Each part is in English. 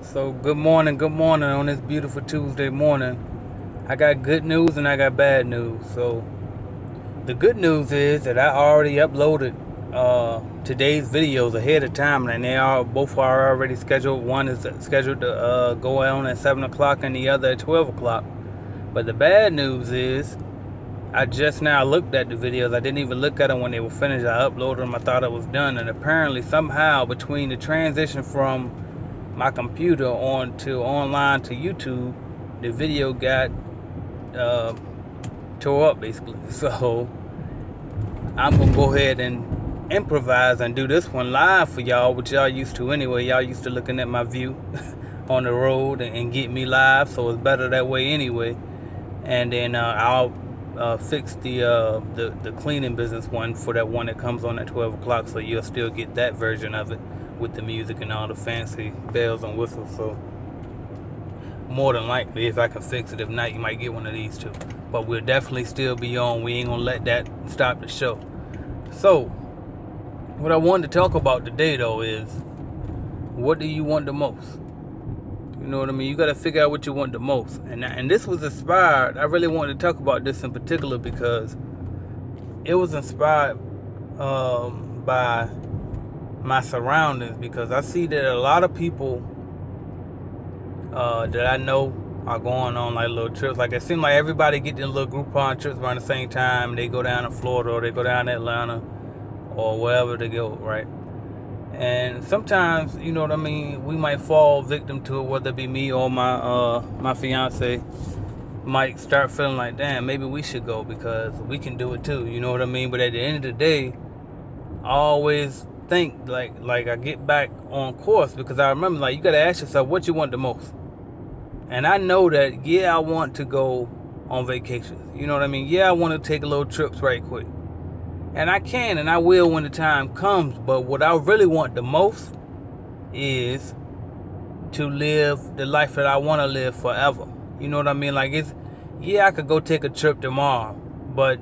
So good morning on this beautiful Tuesday morning. I got good news and I got bad news. So the good news is that I already uploaded today's videos ahead of time, and they are both are already scheduled. One is scheduled to go on at 7 o'clock, and the other at 12 o'clock. But the bad news is I just now looked at the videos. I didn't even look at them when they were finished. I uploaded them. I thought it was done, and apparently somehow between the transition from my computer on to online to YouTube, the video got uh, tore up basically. So I'm gonna go ahead and improvise and do this one live for y'all, which y'all used to anyway. Y'all used to looking at my view on the road and get me live, so it's better that way anyway. And then I'll fix the cleaning business one for that one that comes on at 12 o'clock, so you'll still get that version of it with the music and all the fancy bells and whistles. So more than likely, if I can fix it, if not, you might get one of these too. But we'll definitely still be on. We ain't gonna let that stop the show. So what I wanted to talk about today though is, what do you want the most? You know what I mean? You got to figure out what you want the most. And this was inspired. I really wanted to talk about this in particular because it was inspired by my surroundings. Because I see that a lot of people that I know are going on like little trips. Like it seems like everybody get their little Groupon trips around the same time. They go down to Florida or they go down to Atlanta or wherever they go, right? And sometimes, you know what I mean, we might fall victim to it, whether it be me or my fiance might start feeling like, damn, maybe we should go because we can do it too. You know what I mean? But at the end of the day, I always think like I get back on course, because I remember, like, you gotta ask yourself what you want the most. And I know that, yeah, I want to go on vacations. You know what I mean? Yeah, I want to take little trips right quick. And I can and I will when the time comes. But what I really want the most is to live the life that I want to live forever. You know what I mean? Like, yeah, I could go take a trip tomorrow, but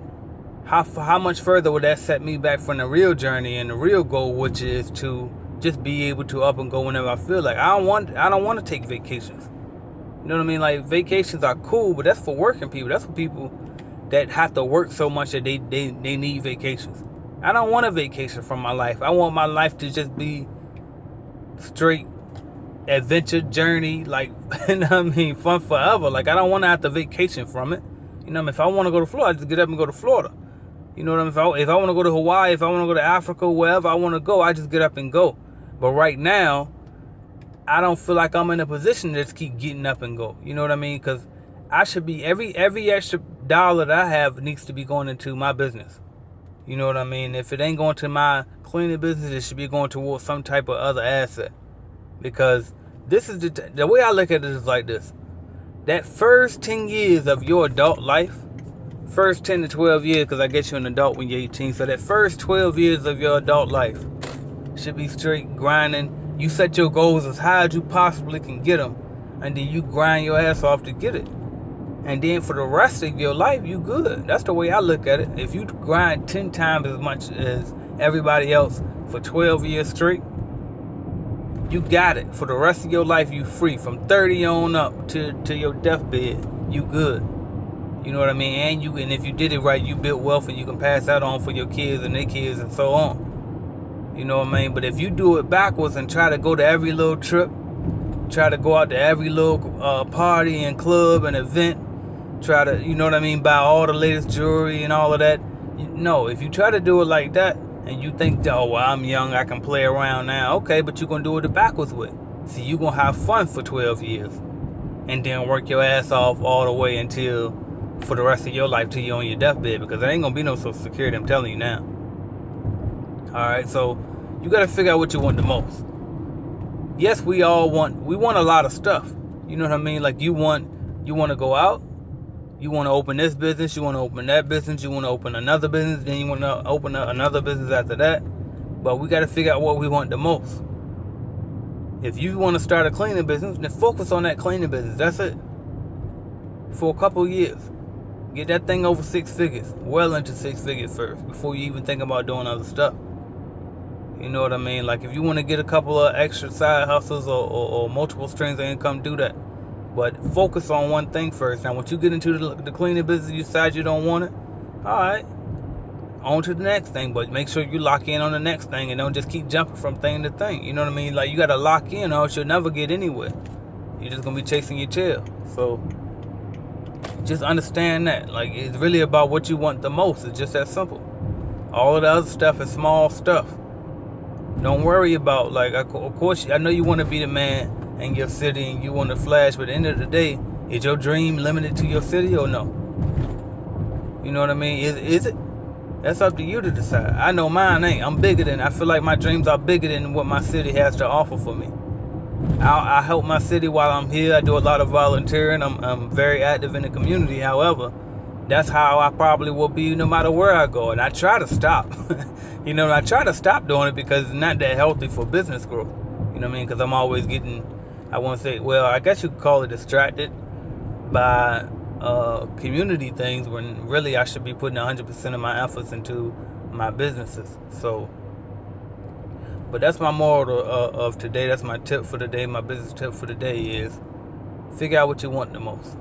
how much further would that set me back from the real journey and the real goal, which is to just be able to up and go whenever I feel like. I don't want to take vacations. You know what I mean? Like, vacations are cool, but that's for working people. That's for people that have to work so much that they need vacations. I don't want a vacation from my life. I want my life to just be straight adventure journey, like, you know what I mean, fun forever. Like, I don't want to have to vacation from it. You know what I mean? If I want to go to Florida, I just get up and go to Florida. You know what I mean? If I want to go to Hawaii, if I want to go to Africa, wherever I want to go, I just get up and go. But right now, I don't feel like I'm in a position to just keep getting up and go. You know what I mean? Because I should be, every extra dollar that I have needs to be going into my business. You know what I mean? If it ain't going to my cleaning business, it should be going towards some type of other asset. Because this is the way I look at it is like this. That first 10 years of your adult life, first 10 to 12 years, because I guess you're an adult when you're 18. So that first 12 years of your adult life should be straight grinding. You set your goals as high as you possibly can get them, and then you grind your ass off to get it. And then for the rest of your life, you good. That's the way I look at it. If you grind 10 times as much as everybody else for 12 years straight, you got it. For the rest of your life, you free. From 30 on up to your deathbed, you good. You know what I mean? And if you did it right, you built wealth and you can pass that on for your kids and their kids and so on. You know what I mean? But if you do it backwards and try to go to every little trip, try to go out to every little party and club and event, try to, you know what I mean, buy all the latest jewelry and all of that. No, if you try to do it like that and you think, oh, well, I'm young, I can play around now. Okay, but you're going to do it the backwards way. See, you're going to have fun for 12 years and then work your ass off all the way until, for the rest of your life, till you're on your deathbed, because there ain't going to be no Social Security, I'm telling you now. Alright, so you got to figure out what you want the most. Yes, we want a lot of stuff. You know what I mean? Like, you want to go out, you want to open this business, you want to open that business, you want to open another business, then you want to open another business after that. But we got to figure out what we want the most. If you want to start a cleaning business, then focus on that cleaning business. That's it. For a couple years. Get that thing over 6 figures. Well into 6 figures first, before you even think about doing other stuff. You know what I mean? Like if you want to get a couple of extra side hustles or multiple streams of income, do that. But focus on one thing first. Now, once you get into the cleaning business, you decide you don't want it. All right, on to the next thing. But make sure you lock in on the next thing and don't just keep jumping from thing to thing. You know what I mean? Like you gotta lock in, or else you'll never get anywhere. You're just gonna be chasing your tail. So just understand that. Like it's really about what you want the most. It's just that simple. All of the other stuff is small stuff. Don't worry about, like, of course, I know you want to be the man in your city and you want to flash, but at the end of the day, is your dream limited to your city or no? You know what I mean? Is it? That's up to you to decide. I know mine ain't. I feel like my dreams are bigger than what my city has to offer for me. I help my city while I'm here. I do a lot of volunteering. I'm very active in the community. However, that's how I probably will be no matter where I go. And I try to stop. I try to stop doing it because it's not that healthy for business growth. You know what I mean? Because I'm always getting, I want to say, well, I guess you could call it distracted by community things when really I should be putting 100% of my efforts into my businesses. So, but that's my moral of today. That's my tip for the day. My business tip for the day is figure out what you want the most.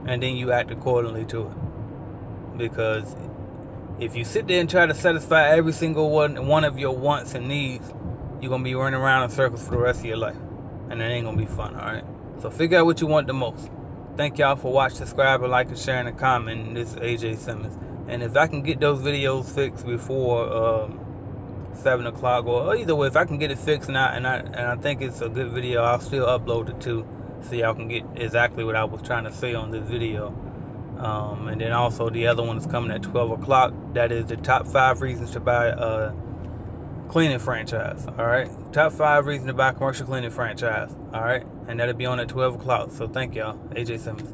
And then you act accordingly to it. Because if you sit there and try to satisfy every single one of your wants and needs, you're going to be running around in circles for the rest of your life. And it ain't going to be fun, all right? So figure out what you want the most. Thank y'all for watching, subscribing, liking, sharing, and commenting. This is AJ Simmons. And if I can get those videos fixed before 7 o'clock, or either way, if I can get it fixed and I think it's a good video, I'll still upload it too, so y'all can get exactly what I was trying to say on this video. And then also the other one is coming at 12 o'clock. That is the top 5 reasons to buy a cleaning franchise. All right, top 5 reasons to buy a commercial cleaning franchise. All right, and that'll be on at 12 o'clock. So thank y'all. AJ Simmons.